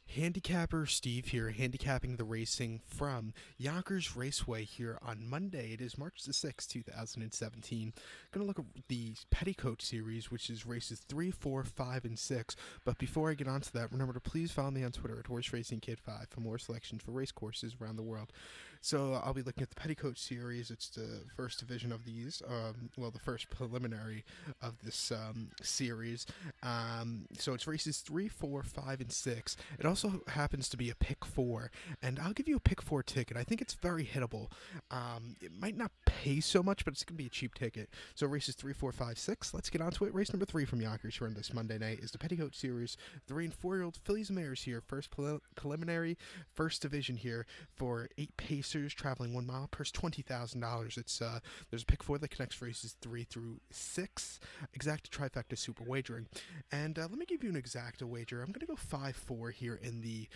Handicapper Steve here, handicapping the racing from Yonkers Raceway here on Monday. It is March the 6th, 2017. Going to look at the Petticoat series, which is races 3, 4, 5, and 6. But before I get onto that, remember to please follow me on Twitter at HorseRacingKid5 for more selections for race courses around the world. So I'll be looking at the Petticoat series. It's the first division of these, the first preliminary of this series. So it's races 3, 4, 5, and 6. It also happens to be a pick 4, and I'll give you a pick 4 ticket. I think it's very hittable. It might not pay so much, but it's going to be a cheap ticket. So races 3, 4, 5, 6. Let's get on to it. Race number 3 from Yonkers here on this Monday night is the Petticoat Series 3 and 4-year-old fillies and mares here. First preliminary, first division here for 8 pacers traveling 1 mile. Purse $20,000. It's there's a pick 4 that connects races 3 through 6. Exacta trifecta super wagering. And let me give you an exacta wager. I'm going to go 5-4 here in the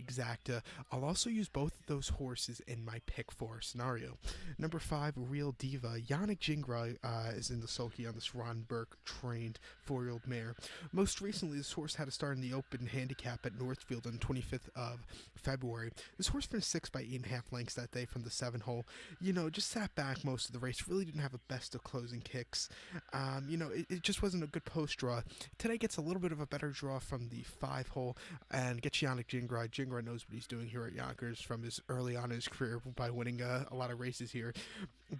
exacta. I'll also use both of those horses in my pick 4 scenario. Number 5, Real Diva. Yannick Gingras is in the sulky on this Ron Burke trained 4-year-old mare. Most recently, this horse had a start in the open handicap at Northfield on 25th of February. This horse finished 6 by 8.5 lengths that day from the 7 hole. Just sat back most of the race. Really didn't have a best of closing kicks. It just wasn't a good post draw. Today gets a little bit of a better draw from the 5 hole and gets Yannick Gingras. Gingras knows what he's doing here at Yonkers from his early on in his career by winning a lot of races here.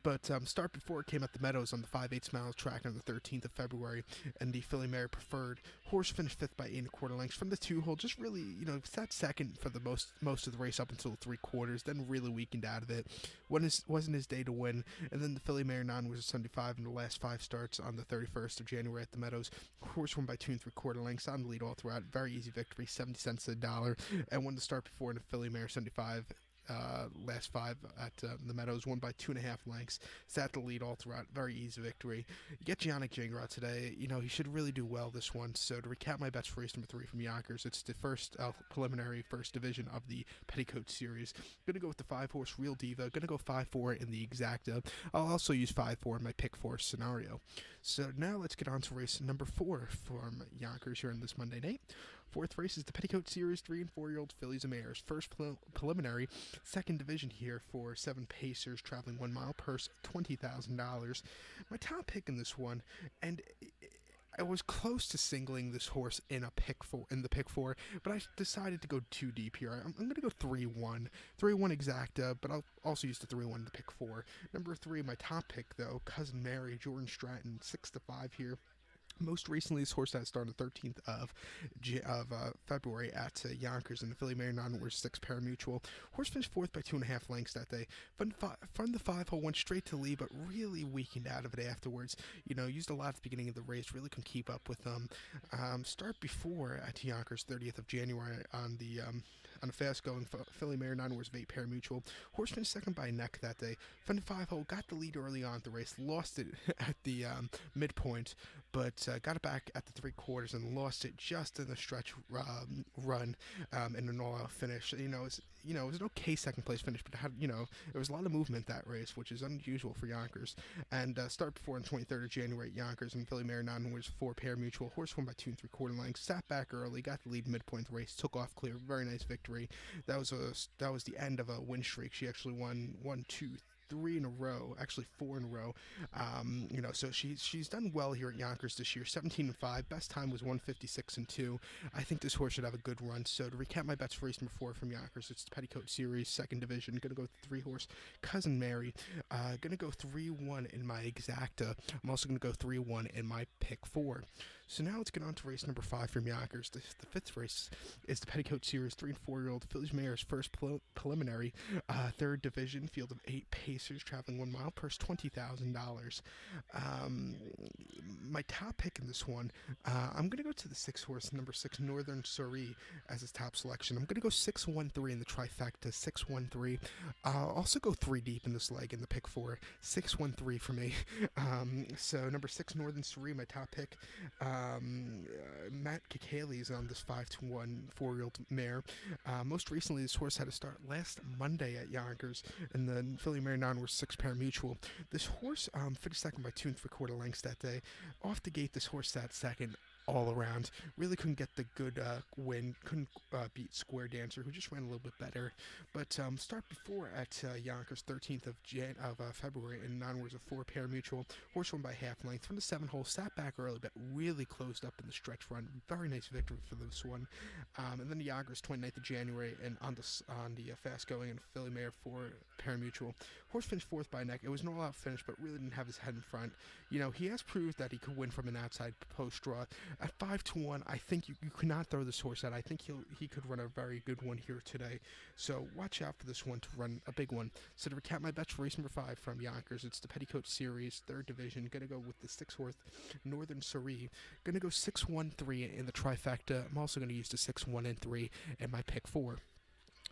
But start before it came at the Meadows on the 5/8 mile track on the 13th of February, and the filly mare preferred horse finished 5th by 8 1/4 lengths from the 2 hole. Just really, sat second for the most of the race up until 3/4, then really weakened out of it. Wasn't his day to win, and then the filly mare non was a 75 in the last 5 starts on the 31st of January at the Meadows. Horse won by 2 3/4 lengths on the lead all throughout. Very easy victory, 70 cents to the dollar, and won the start before in a filly mare 75. Last 5 at the Meadows, won by 2.5 lengths. Sat the lead all throughout. Very easy victory. You get Yannick Gingras today. He should really do well this one. So to recap my bets for race number 3 from Yonkers, it's the first preliminary first division of the Petticoat series. Gonna go with the 5 horse Real Diva. Gonna go 5-4 in the exacta. I'll also use 5-4 in my pick 4 scenario. So now let's get on to race number 4 from Yonkers here on this Monday night. 4th race is the Petticoat Series 3 and 4-year-old fillies and mares. First preliminary, second division here for 7 pacers traveling 1 mile. Purse $20,000. My top pick in this one, and I was close to singling this horse in the pick 4, but I decided to go too deep here. I'm going to go 3-1. 3-1 exacta, but I'll also use the 3-1 in the pick 4. Number 3, my top pick though, Cousin Mary, Jordan Stratton, 6-5 here. Most recently, this horse had started on the 13th of February at Yonkers, and the filly mare non was 6 pari-mutuel. Horse finished 4th by 2.5 lengths that day. From the 5 hole, went straight to lead, but really weakened out of it afterwards. Used a lot at the beginning of the race, really couldn't keep up with them. Start before at Yonkers, 30th of January on a fast-going filly mare non was 8 pari-mutuel. Horse finished 2nd by a neck that day. From the 5 hole, got the lead early on in the race, lost it at the midpoint, but got it back at the 3/4 and lost it just in the stretch run in an all-out finish. It was an okay second place finish, but there was a lot of movement that race, which is unusual for Yonkers. And start before on 23rd of January at Yonkers, and filly mare non was 4 pari-mutuel. Horse won by 2 3/4 lengths. Sat back early, got the lead midpoint of the race, took off clear. Very nice victory. That was the end of a win streak. She actually won 1, 2, 3 in a row, actually 4 in a row. So she's done well here at Yonkers this year. 17-5. Best time was 156-2. I think this horse should have a good run. So to recap my bets for race number 4 from Yonkers, it's the Petticoat Series, second division. Gonna go with the 3 horse Cousin Mary. Gonna go 3-1 in my exacta. I'm also gonna go 3-1 in my pick 4. So now let's get on to race number 5 from Yonkers. The 5th race is the Petticoat Series 3 and 4-year-old fillies mares. First preliminary, third division, field of 8 pacers traveling 1 mile. Purse $20,000. My top pick in this one, I'm going to go to the 6 horse, number 6, Northern Surrey, as his top selection. I'm going to go 6-1-3 in the trifecta, 6-1-3. I'll also go 3 deep in this leg in the pick 4, 6-1-3 for me. So number 6, Northern Surrey, my top pick. Matt Kikali is on this 5-1 4-year-old mare. Most recently, this horse had a start last Monday at Yonkers, and the filly mare non was 6 pari-mutuel. This horse finished 2nd by 2 3/4 lengths that day. Off the gate, this horse sat second all around. Really couldn't get the good win. Couldn't beat Square Dancer, who just ran a little bit better. But start before at Yonkers, 13th of February, in 9 wars of 4 pair mutual. Horse won by half length from the 7 hole. Sat back early, but really closed up in the stretch run. Very nice victory for this one. And then the Yonkers, 29th of January, and on the fast going and Philly Mare 4 pair mutual. Horse finished fourth by neck. It was an all-out finish, but really didn't have his head in front. You know, he has proved that he could win from an outside post draw. At 5-1, I think you cannot throw this horse out. I think he could run a very good one here today. So watch out for this one to run a big one. So to recap my bets for race number 5 from Yonkers, it's the Petticoat Series, 3rd Division. Going to go with the 6-horse Northern Surrey. Going to go 6-1-3 in the trifecta. I'm also going to use the 6-1-3 in my pick 4.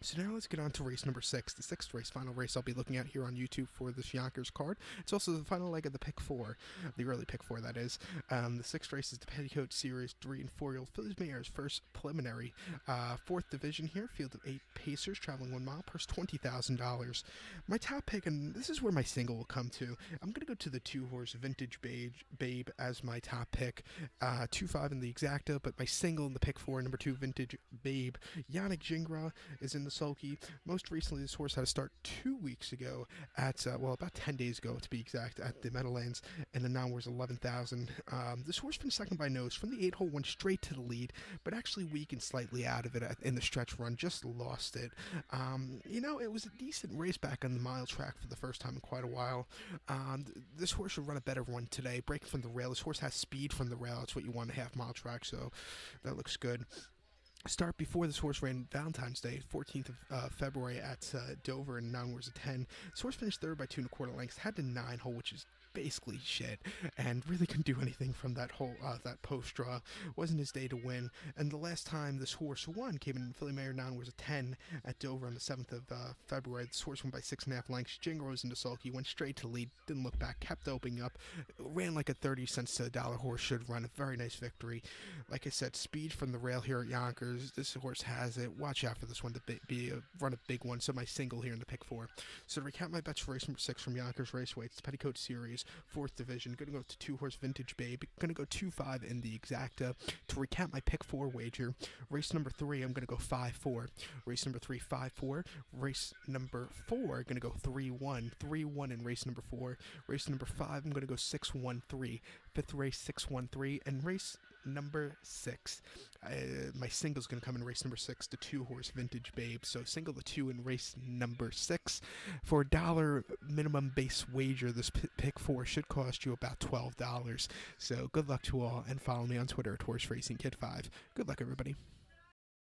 So now let's get on to race number 6, the 6th race, final race I'll be looking at here on YouTube for this Yonkers card. It's also the final leg of the pick 4, the early pick 4 that is. The 6th race is the Petticoat Series 3 and 4-year-old Fillies Mares first preliminary. 4th division here, field of 8 pacers traveling 1 mile, purse $20,000. My top pick, and this is where my single will come to, I'm going to go to the 2-horse Vintage Babe as my top pick. 2-5 in the exacta, but my single in the pick 4, number 2 Vintage Babe. Yannick Gingras is in the sulky. Most recently, this horse had a start 2 weeks ago at, about 10 days ago to be exact, at the Meadowlands, and the now was 11,000. This horse finished second by nose from the 8 hole, went straight to the lead, but actually weakened slightly out of it in the stretch run, just lost it. It was a decent race back on the mile track for the first time in quite a while. This horse should run a better one today, breaking from the rail. This horse has speed from the rail. That's what you want a half-mile track, so that looks good. Start before this horse ran Valentine's Day, 14th of February at Dover in 9 wars of 10. This horse finished 3rd by 2 1/4 lengths, had the 9 hole, which is basically shit, and really couldn't do anything from that post draw. Wasn't his day to win. And the last time this horse won came in Philly Mare 9 wars of 10 at Dover on the 7th of February. This horse won by 6.5 lengths. Gingras was into sulky, went straight to the lead, didn't look back, kept opening up, ran like a 30 cents to a dollar horse should run. A very nice victory. Like I said, speed from the rail here at Yonkers. This horse has it. Watch out for this one to run a big one. So my single here in the pick 4. So to recap my bets for race number 6 from Yonkers Raceway, it's the Petticoat Series, 4th division. Going to go to 2-horse Vintage Babe. Going to go 2-5 in the exacta. To recap my pick 4 wager, race number 3, I'm going to go 5-4. Race number 3, 5-4. Race number 4, going to go 3-1. 3-1 in race number 4. Race number 5, I'm going to go 6-1-3. 5th race, 6-1-3. And race number 6, my single's going to come in race number 6, the 2-horse Vintage Babe. So single the 2 in race number 6. For $1 minimum base wager, this pick 4 should cost you about $12. So good luck to all, and follow me on Twitter at HorseRacingKid5. Good luck, everybody.